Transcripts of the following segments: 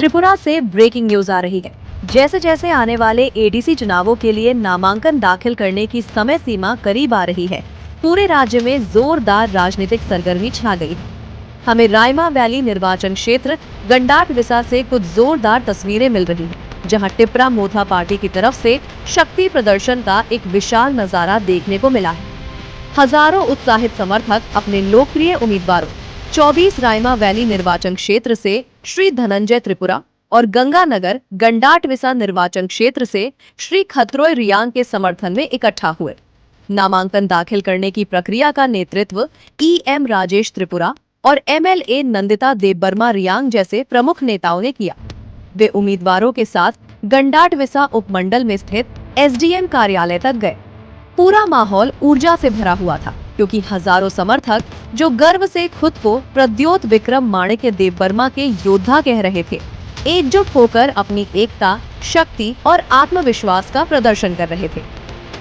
त्रिपुरा से breaking news आ रही है। जैसे जैसे आने वाले एडीसी चुनावों के लिए नामांकन दाखिल करने की समय सीमा करीब आ रही है, पूरे राज्य में जोरदार राजनीतिक सरगर्मी छा गई है। हमें रायमा वैली निर्वाचन क्षेत्र गंडाट विसा से कुछ जोरदार तस्वीरें मिल रही हैं, जहां टिपरा मोथा पार्टी की तरफ से शक्ति प्रदर्शन का एक विशाल नजारा देखने को मिला है। हजारों उत्साहित समर्थक अपने लोकप्रिय उम्मीदवारों 24 रायमा वैली निर्वाचन क्षेत्र से श्री धनंजय त्रिपुरा और गंगानगर गंडाट विसा निर्वाचन क्षेत्र से श्री खत्रोय रियांग के समर्थन में इकट्ठा हुए। नामांकन दाखिल करने की प्रक्रिया का नेतृत्व EM राजेश त्रिपुरा और MLA नंदिता देबबर्मा रियांग जैसे प्रमुख नेताओं ने किया। वे उम्मीदवारों के साथ गंडाट विसा उपमंडल में स्थित SDM कार्यालय तक गए। पूरा माहौल ऊर्जा से भरा हुआ था, क्योंकि हजारों समर्थक जो गर्व से खुद को प्रद्योत विक्रम माणिक्य देबबर्मा के योद्धा कह रहे थे, एकजुट होकर अपनी एकता, शक्ति और आत्मविश्वास का प्रदर्शन कर रहे थे।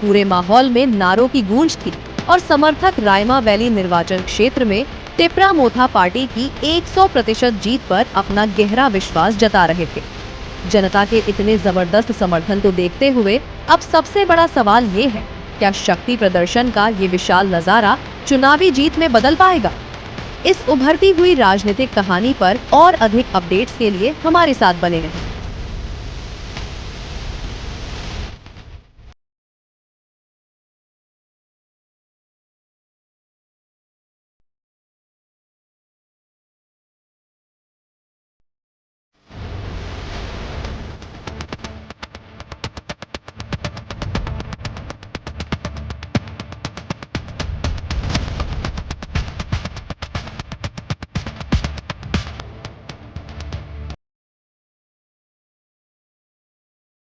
पूरे माहौल में नारों की गूंज थी और समर्थक रायमा वैली निर्वाचन क्षेत्र में टिपरा मोथा पार्टी की 100% जीत पर अपना गहरा विश्वास जता रहे थे। जनता के इतने जबरदस्त समर्थन को देखते हुए अब सबसे बड़ा सवाल ये है, क्या शक्ति प्रदर्शन का ये विशाल नजारा चुनावी जीत में बदल पाएगा? इस उभरती हुई राजनीतिक कहानी पर और अधिक अपडेट्स के लिए हमारे साथ बने रहें।